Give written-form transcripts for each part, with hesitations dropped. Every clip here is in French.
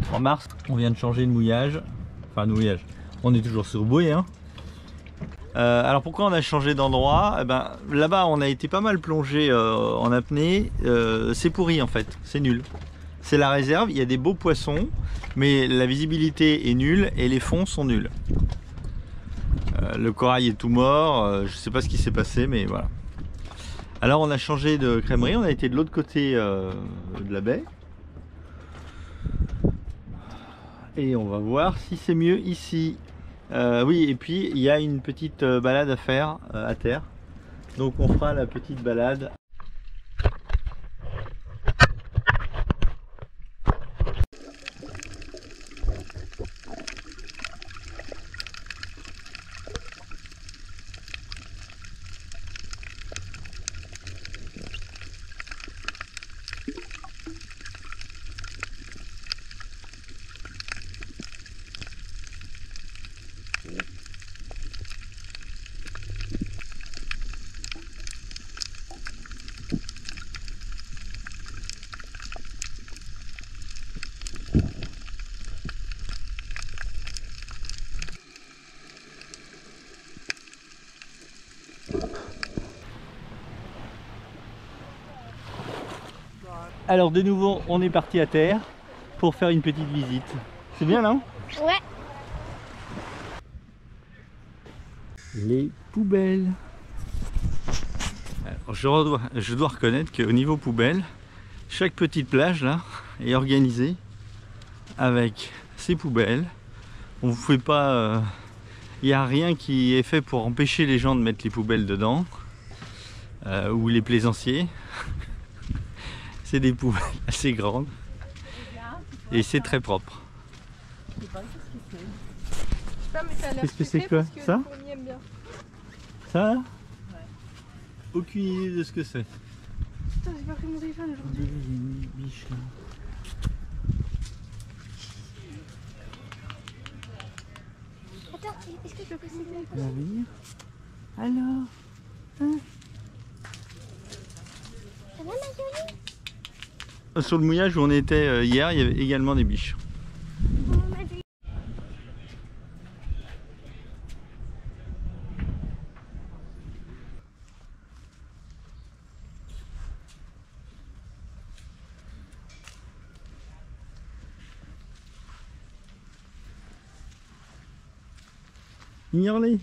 23 mars. On vient de changer de mouillage. Enfin, de mouillage. On est toujours sur bouée, hein. Alors pourquoi on a changé d'endroit? Là-bas on a été pas mal plongé en apnée. C'est pourri en fait, c'est nul. C'est la réserve, il y a des beaux poissons, mais la visibilité est nulle et les fonds sont nuls. Le corail est tout mort, je sais pas ce qui s'est passé, mais voilà. Alors on a changé de crèmerie, on a été de l'autre côté de la baie. Et on va voir si c'est mieux ici. Oui, et puis il y a une petite balade à faire à terre. Donc on fera la petite balade. Alors de nouveau on est parti à terre pour faire une petite visite. C'est bien non? Ouais. Les poubelles. Alors, je dois reconnaître qu'au niveau poubelle, chaque petite plage là est organisée avec ses poubelles. On vous fait pas, il n'y a rien qui est fait pour empêcher les gens de mettre les poubelles dedans ou les plaisanciers. C'est des poubelles assez grandes et c'est très propre. Qu'est-ce que c'est que ça? Ça? Ouais. Aucune idée de ce que c'est. Putain, j'ai pas pris mon téléphone aujourd'hui. Il y a une biche là. Attends, est-ce que je peux passer le téléphone? On va venir. Alors hein? Ça va, ma jolie? Sur le mouillage où on était hier, il y avait également des biches. Ignore-les.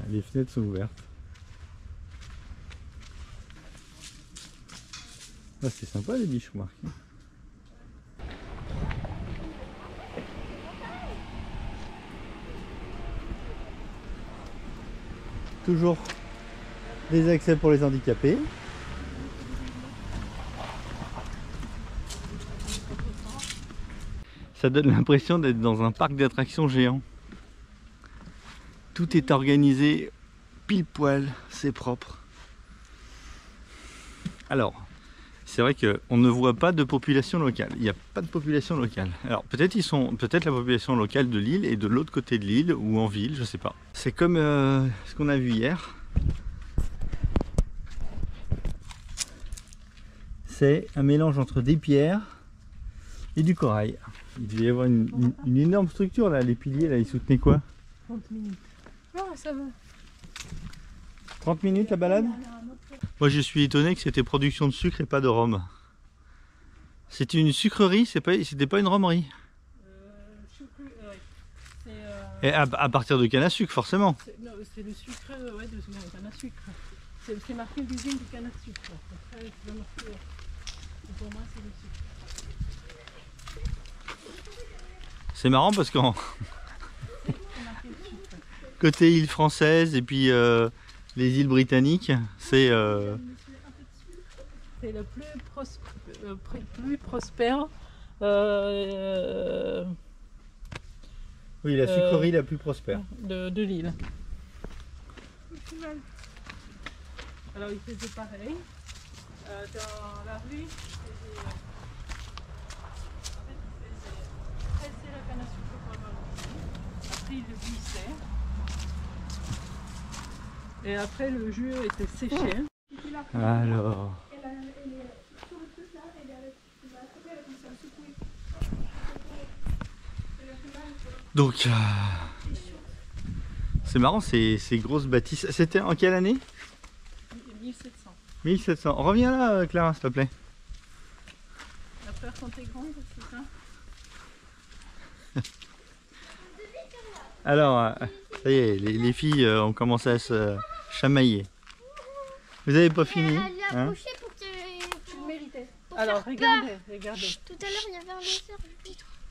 Les fenêtres sont ouvertes. Ah, c'est sympa les biches, remarque. Toujours des accès pour les handicapés. Ça donne l'impression d'être dans un parc d'attractions géant. Tout est organisé pile poil, c'est propre. Alors, c'est vrai qu'on ne voit pas de population locale. Il n'y a pas de population locale. Alors peut-être la population locale de l'île est de l'autre côté de l'île ou en ville, je sais pas. C'est comme ce qu'on a vu hier. C'est un mélange entre des pierres et du corail. Il devait y avoir une énorme structure là. Les piliers là, ils soutenaient quoi? 30 minutes. Non, ça va. 30 minutes la balade? Moi je suis étonné que c'était production de sucre et pas de rhum. C'était une sucrerie, c'était pas une rhumerie. Et à partir de canne à sucre forcément. C'est le sucre ouais, de canne à sucre. C'est marqué l'usine du canne à sucre. Après, c'est marqué, pour moi c'est le sucre. C'est marrant parce qu'en côté île française et puis les îles britanniques, c'est le plus prospère. Oui, la sucrerie la plus prospère de l'île. Alors il faisait pareil. Dans la rue, il faisait la canne à sucre pour avoir le jus. Après il le glissait. Et après le jus était séché. Alors. Donc, c'est marrant ces grosses bâtisses. C'était en quelle année? 1700. 1700. Reviens là, Clara, s'il te plaît. La peur quand t'es grande, c'est ça? Alors, ça y est, les filles ont commencé à se chamailler. Vous avez pas fini, Elle l'a hein? approché pour que tu le méritais. Alors, regardez, regardez. Tout à l'heure, il y avait un lanceur.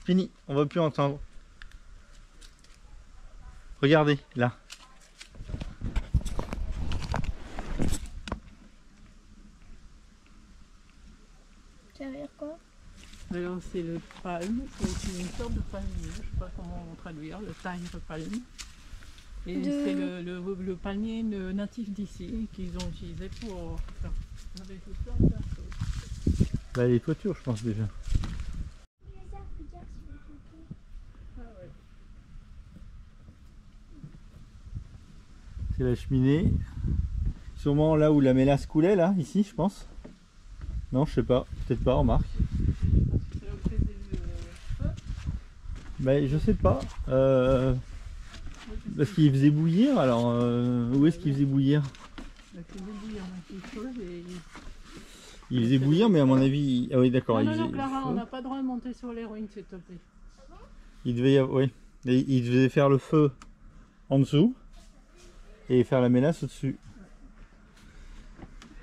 Fini, on va plus entendre. Regardez, là. Ça veut dire quoi? Alors, c'est le palme, c'est une sorte de palmier, je ne sais pas comment traduire, le Tyre palme. Et c'est le palmier natif d'ici qu'ils ont utilisé pour faire avec plein de choses. Bah, les toitures, je pense déjà. Ah ouais. C'est la cheminée. Sûrement là où la mélasse coulait, là, ici, je pense. Non, je sais pas. Peut-être pas, remarque. C'est là où faisait le feu. Bah, je sais pas. Parce qu'il faisait bouillir, alors où est-ce qu'il faisait bouillir? Il faisait bouillir quelque chose et... Il faisait bouillir, mais à mon avis... Ah oui, d'accord. Non, il non, faisait... Clara, on n'a pas le droit de monter sur les ruines, s'il te plaît. Il devait y avoir... Oui. Et il devait faire le feu en dessous et faire la mélasse au-dessus.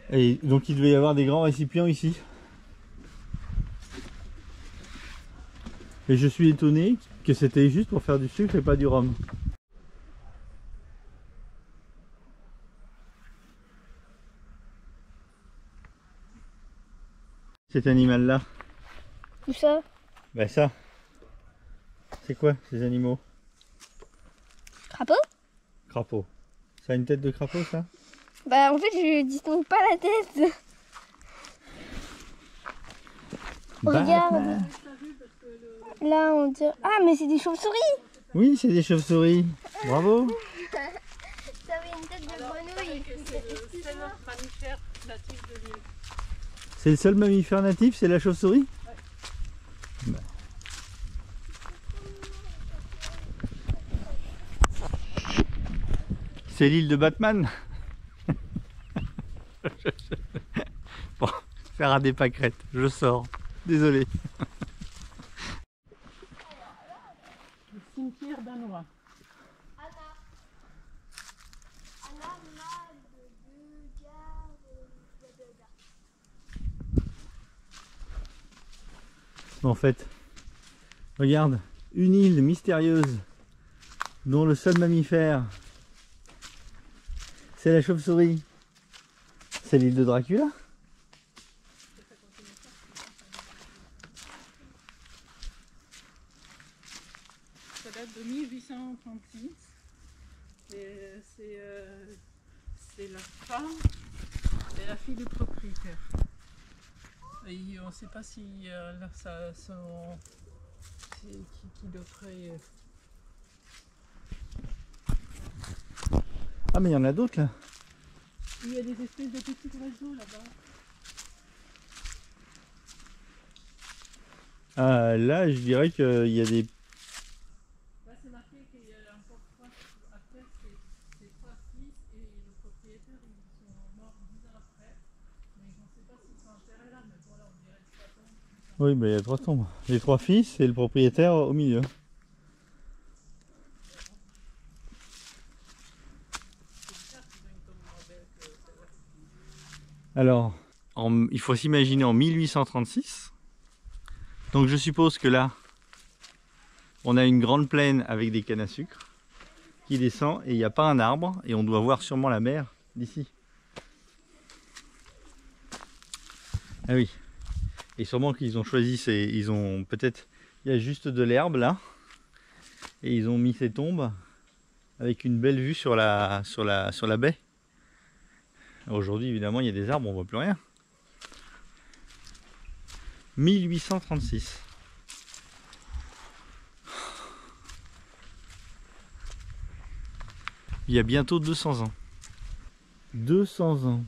Et donc il devait y avoir des grands récipients ici. Et je suis étonné que c'était juste pour faire du sucre et pas du rhum. Cet animal-là. Où ça? Ben ça. C'est quoi ces animaux? Crapaud? Crapaud. Ça a une tête de crapaud, ça? Bah en fait je distingue pas la tête. Regarde. Batman. Là on dirait... Ah mais c'est des chauves-souris. Oui, c'est des chauves-souris. Bravo. Ça avait une tête de grenouille. C'est le seul mammifère natif de l'île. C'est le seul mammifère natif, c'est la chauve-souris? Bah. C'est l'île de Batman. Bon, faire à des pâquerettes, je sors. Désolé. Le cimetière danois. En fait, regarde, une île mystérieuse dont le seul mammifère c'est la chauve-souris. C'est l'île de Dracula. Ça date de 1836. Et c'est la femme et la fille du propriétaire. Et on ne sait pas si là, ça sont... qui d'autrait... Ah mais il y en a d'autres là. Il y a des espèces de petits oiseaux là-bas. Ah, là je dirais qu'il y a des... Là c'est marqué qu'il y a encore 3... Après c'est 3 fils et le propriétaire ils sont morts 10 ans après. Mais on ne sait pas s'ils sont enterrés là, mais voilà on dirait 3 tombes. Oui mais il y a 3 tombes. Les 3 fils et le propriétaire au milieu. Alors, il faut s'imaginer en 1836. Donc je suppose que là, on a une grande plaine avec des cannes à sucre qui descend et il n'y a pas un arbre et on doit voir sûrement la mer d'ici. Ah oui. Et sûrement qu'ils ont choisi ils ont peut-être, il y a juste de l'herbe là et ils ont mis ces tombes avec une belle vue sur la baie. Aujourd'hui, évidemment, il y a des arbres, on voit plus rien. 1836. Il y a bientôt 200 ans. 200 ans.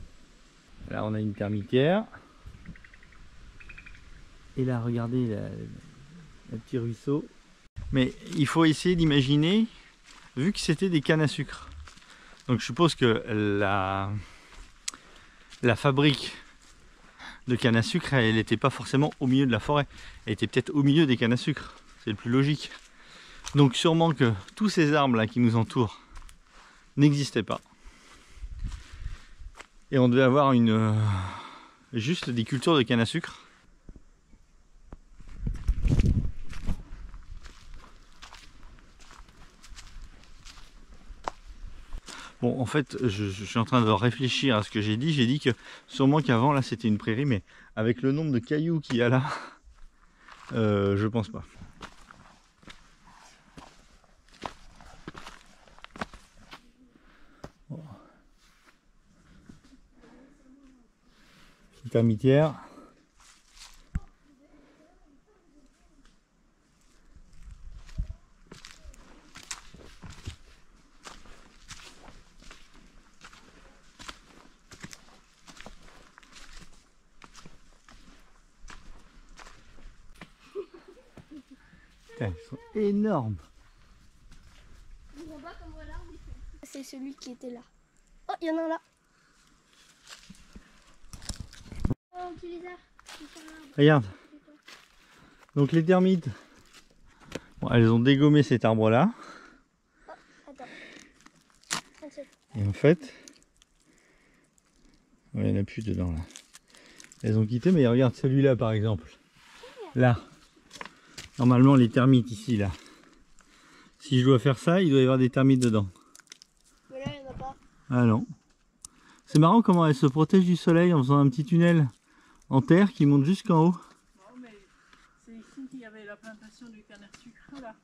Là, on a une termitière. Et là, regardez le petit ruisseau. Mais il faut essayer d'imaginer, vu que c'était des cannes à sucre. Donc je suppose que la fabrique de canne à sucre, elle n'était pas forcément au milieu de la forêt. Elle était peut-être au milieu des cannes à sucre. C'est le plus logique. Donc sûrement que tous ces arbres là qui nous entourent n'existaient pas. Et on devait avoir juste des cultures de canne à sucre. Bon, en fait, je suis en train de réfléchir à ce que j'ai dit. J'ai dit que sûrement qu'avant, là, c'était une prairie, mais avec le nombre de cailloux qu'il y a là, je pense pas. Bon. Petite termitière. Putain, ils sont énormes. C'est celui qui était là. Oh, il y en a un là. Oh, tu les as. Regarde. Donc les termites, bon, elles ont dégommé cet arbre là. Oh, attends. Et en fait, ouais, il n'y en a plus dedans là. Elles ont quitté, mais regarde celui-là par exemple. Là. Normalement les termites ici là. Si je dois faire ça, il doit y avoir des termites dedans. Mais là, il n'y en a pas. Ah non. C'est marrant comment elles se protègent du soleil en faisant un petit tunnel en terre qui monte jusqu'en haut. Non, mais c'est ici qu'il y avait la plantation du canne à sucre là.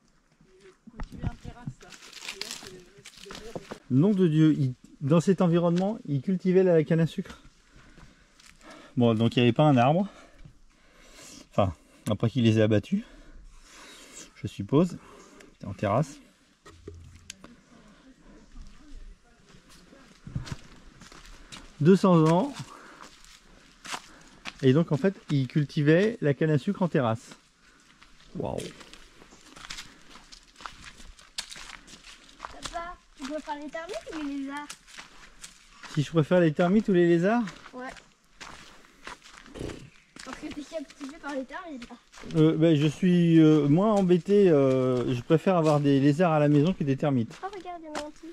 Il est cultivé en terrasse là. Et là, c'est des Nom de Dieu, dans cet environnement, ils cultivaient la canne à sucre. Bon, donc il n'y avait pas un arbre. Enfin, après qu'ils les aient abattus, je suppose. C'était en terrasse. « 200 ans. Et donc en fait, ils cultivaient la canne à sucre en terrasse. Waouh. Papa, tu préfères les termites ou les lézards? Si je préfère les termites ou les lézards? Ouais. Parce que t'es captivé par les termites là. Ben, je suis moins embêté. Je préfère avoir des lézards à la maison que des termites. Oh, regarde, il y en a un petit.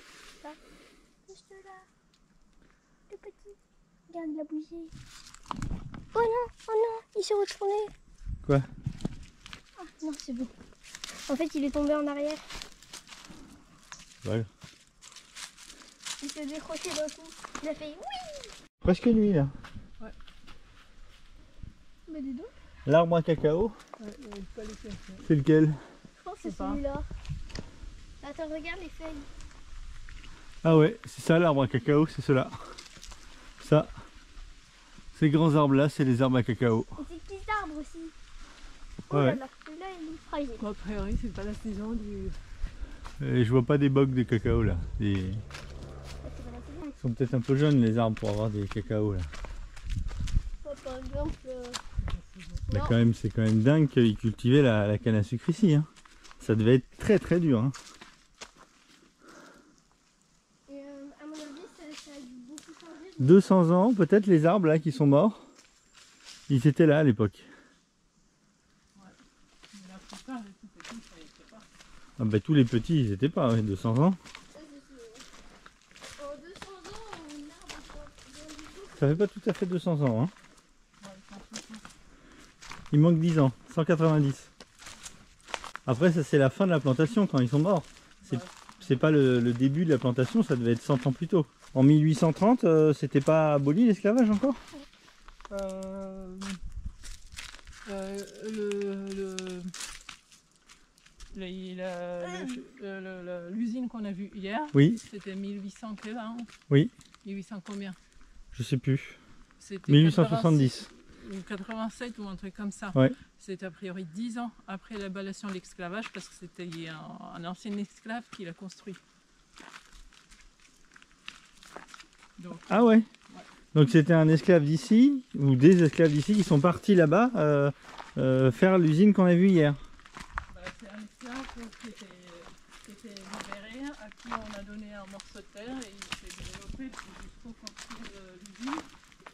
Là. Juste là. Le petit. Regarde, il a bougé. Oh non, il s'est retourné. Quoi? Ah non, c'est bon. En fait, il est tombé en arrière. Ouais. Il s'est décroché d'un coup. Il a fait oui. Presque nuit là. Mais dis donc. L'arbre à cacao, Ouais, il n'y a pas les feuilles. c'est lequel? Je pense que c'est C'est pas. celui-là. Attends, regarde les feuilles. Ah ouais, c'est ça l'arbre à cacao, c'est cela. Ça. Ces grands arbres là, c'est les arbres à cacao. Et ces petits arbres aussi. Oh Ouais. là là, celui-là il est fragile. A priori, c'est pas la saison du. Et je vois pas des bocs de cacao là. Ah, c'est pas la saison. Ils sont peut-être un peu jeunes les arbres pour avoir des cacao là. Oh, par exemple. Mais Non. quand même, c'est quand même dingue qu'ils cultivaient la canne à sucre ici. Hein. Ça devait être très très dur. Hein. Et à mon avis, ça a dû beaucoup changer. 200 ans, peut-être les arbres là qui sont morts. Ils étaient là à l'époque. Mais la plupart des tout petits, ça y était pas. Ah bah, tous les petits, ils étaient pas, ouais, 200 ans. Ça, c'est sûr. En 200 ans, un arbre, quoi. Rien du tout. Ça fait pas tout à fait 200 ans. Hein. Ouais, ils sont tous- Il manque 10 ans, 190. Après, ça c'est la fin de la plantation quand ils sont morts. C'est pas le début de la plantation, ça devait être 100 ans plus tôt. En 1830, c'était pas aboli l'esclavage encore? L'usine qu'on a vue hier, Oui, c'était 1800 quel an? oui, 1800 combien? je sais plus. C'était 1870. ou 87 ou un truc comme ça. Ouais. C'est a priori 10 ans après l'abolition de l'esclavage parce que c'était un ancien esclave qui l'a construit. Donc, Ah ouais. Donc c'était un esclave d'ici, ou des esclaves d'ici qui sont partis là-bas faire l'usine qu'on a vue hier. Bah, c'est un esclave qui était libéré, à qui on a donné un morceau de terre et il s'est développé jusqu'au construire l'usine.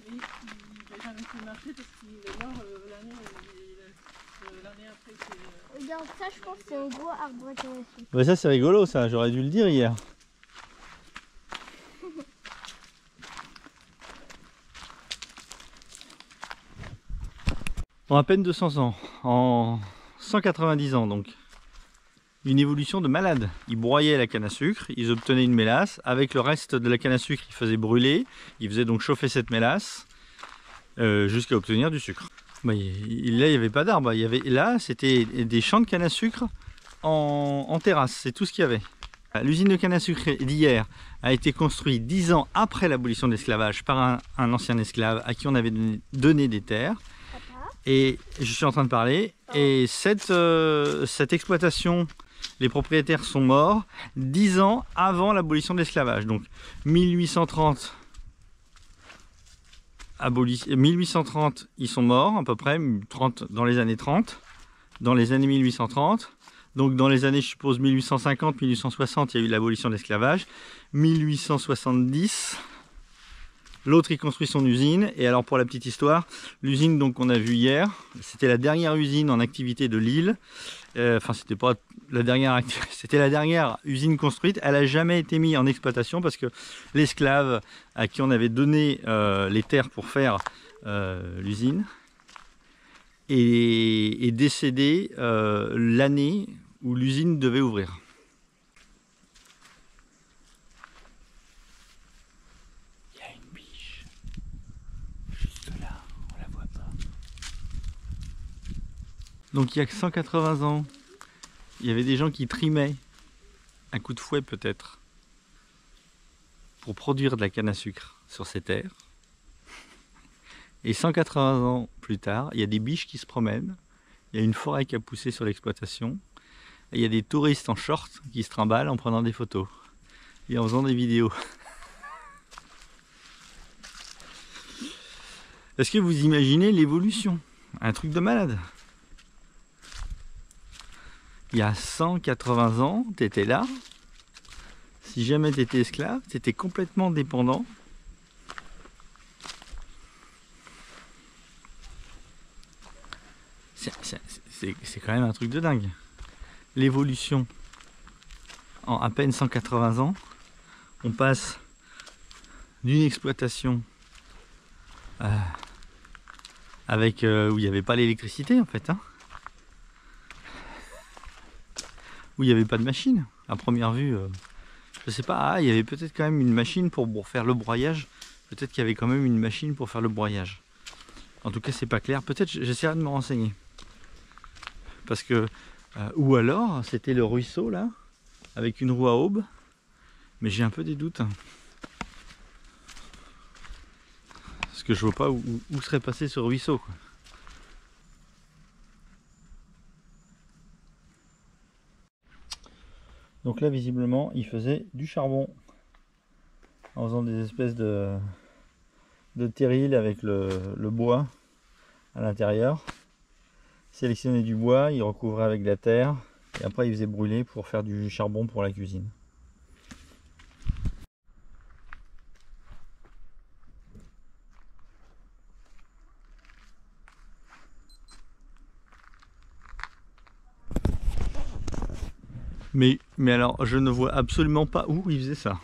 Et il n'a jamais pu marcher parce qu'il est mort l'année après. Regarde, ça, je pense que c'est un gros arbre à canne à sucre. Bah ça c'est rigolo ça, j'aurais dû le dire hier. En à peine 200 ans, en 190 ans donc. Une évolution de malade. Ils broyaient la canne à sucre, ils obtenaient une mélasse. Avec le reste de la canne à sucre, ils faisaient brûler. Ils faisaient donc chauffer cette mélasse jusqu'à obtenir du sucre. Bah, là, il n'y avait pas d'arbres. Là, c'était des champs de canne à sucre en terrasse. C'est tout ce qu'il y avait. L'usine de canne à sucre d'hier a été construite 10 ans après l'abolition de l'esclavage par un ancien esclave à qui on avait donné des terres. Et je suis en train de parler. Et cette exploitation, les propriétaires sont morts 10 ans avant l'abolition de l'esclavage. Donc 1830, 1830, ils sont morts à peu près, dans les années 30, dans les années 1830. Donc dans les années, je suppose, 1850, 1860, il y a eu l'abolition de l'esclavage. 1870... L'autre, il construit son usine. Et alors, pour la petite histoire, l'usine donc qu'on a vue hier, c'était la dernière usine en activité de l'île. Enfin, c'était pas la dernière, c'était la dernière usine construite. Elle n'a jamais été mise en exploitation parce que l'esclave à qui on avait donné les terres pour faire l'usine est décédé l'année où l'usine devait ouvrir. Donc il y a que 180 ans, il y avait des gens qui trimaient, un coup de fouet peut-être, pour produire de la canne à sucre sur ces terres. Et 180 ans plus tard, il y a des biches qui se promènent, il y a une forêt qui a poussé sur l'exploitation, et il y a des touristes en short qui se trimballent en prenant des photos et en faisant des vidéos. Est-ce que vous imaginez l'évolution? Un truc de malade. Il y a 180 ans, tu étais là. Si jamais tu étais esclave, tu étais complètement dépendant. C'est quand même un truc de dingue. L'évolution en à peine 180 ans, on passe d'une exploitation avec où il n'y avait pas l'électricité en fait, hein, où il n'y avait pas de machine. À première vue, je sais pas, il y avait peut-être quand même une machine pour faire le broyage. Peut-être qu'il y avait quand même une machine pour faire le broyage. En tout cas, c'est pas clair. Peut-être j'essaierai de me renseigner. Parce que, ou alors, c'était le ruisseau là, avec une roue à aube. Mais j'ai un peu des doutes. Parce que je vois pas où serait passé ce ruisseau, quoi. Donc là, visiblement, il faisait du charbon en faisant des espèces de terrils avec le bois à l'intérieur. Sélectionner du bois, il recouvrait avec de la terre et après il faisait brûler pour faire du charbon pour la cuisine. Mais alors, je ne vois absolument pas où il faisait ça.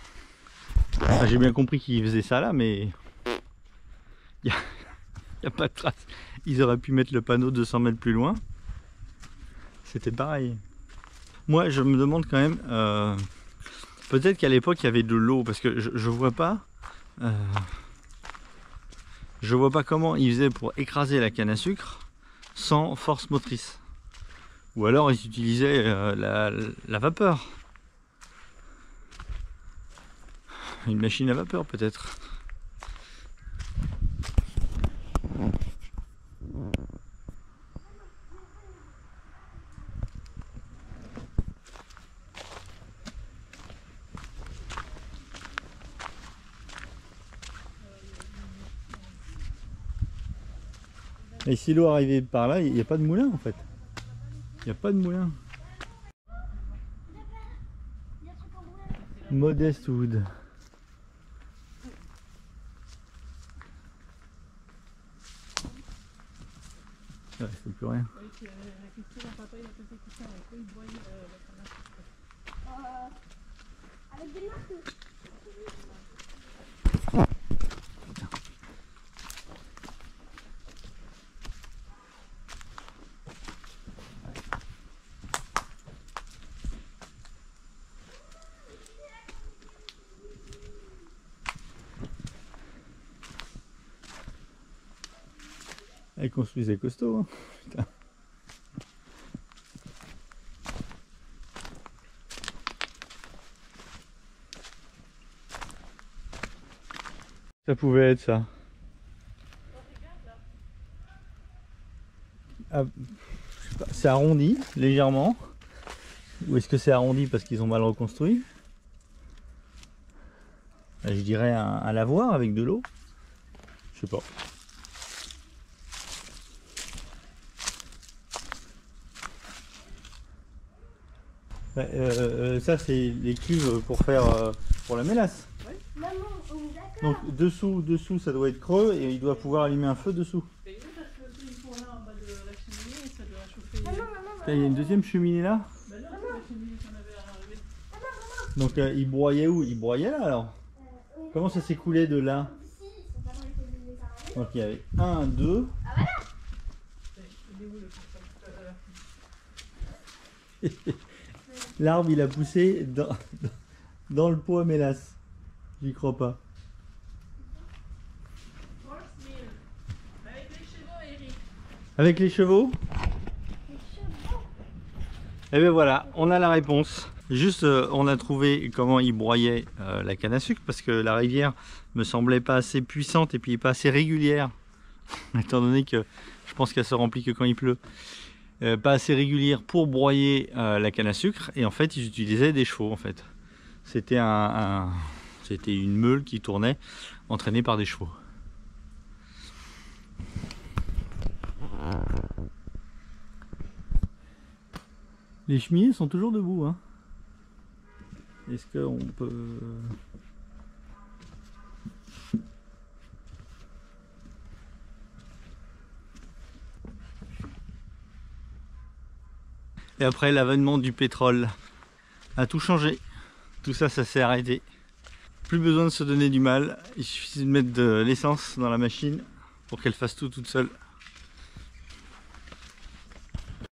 Enfin, j'ai bien compris qu'il faisait ça là, mais il n'y a pas de trace. Ils auraient pu mettre le panneau 200 mètres plus loin. C'était pareil. Moi, je me demande quand même, peut-être qu'à l'époque, il y avait de l'eau, parce que je vois pas comment ils faisaient pour écraser la canne à sucre sans force motrice. Ou alors ils utilisaient la vapeur. Une machine à vapeur peut-être. Et si l'eau arrivait par là, il n'y a pas de moulin en fait. Il n'y a pas de moulin. Modest Wood. Ouais, c'est plus rien. Avec des marques. Ils construisaient costaud, hein. Putain. Ça pouvait être ça. Ah, c'est arrondi légèrement. Ou est-ce que c'est arrondi parce qu'ils ont mal reconstruit? Je dirais un lavoir avec de l'eau. Je sais pas. Ça c'est les cuves pour faire pour la mélasse. Maman, on est d'accord. Donc dessous ça doit être creux et il doit pouvoir allumer un feu dessous. Et oui, parce que ils font là en bas de la cheminée, ça doit chauffer. Maman. Il y a une deuxième cheminée là. Bah non, c'est la cheminée qu'on avait arrivée. Donc il broyait où? Il broyait là alors. Oui. Comment ça s'est coulé de là? Si, ils sont pas dans les cabinets parallèles. Donc il y avait 1, 2. Ah voilà. Il est où le portable? L'arbre il a poussé dans le pot à mélasse. J'y crois pas. Avec les chevaux, Eric. Avec les chevaux? Les chevaux. Et bien voilà, on a la réponse. Juste on a trouvé comment ils broyaient la canne à sucre parce que la rivière me semblait pas assez puissante et puis pas assez régulière. Étant donné que je pense qu'elle se remplit que quand il pleut. Pas assez régulière pour broyer la canne à sucre et en fait ils utilisaient des chevaux en fait. C'était c'était une meule qui tournait entraînée par des chevaux. Les cheminées sont toujours debout, hein. Est-ce qu'on peut... Et après l'avènement du pétrole a tout changé. Tout ça, ça s'est arrêté. Plus besoin de se donner du mal. Il suffit de mettre de l'essence dans la machine pour qu'elle fasse tout toute seule.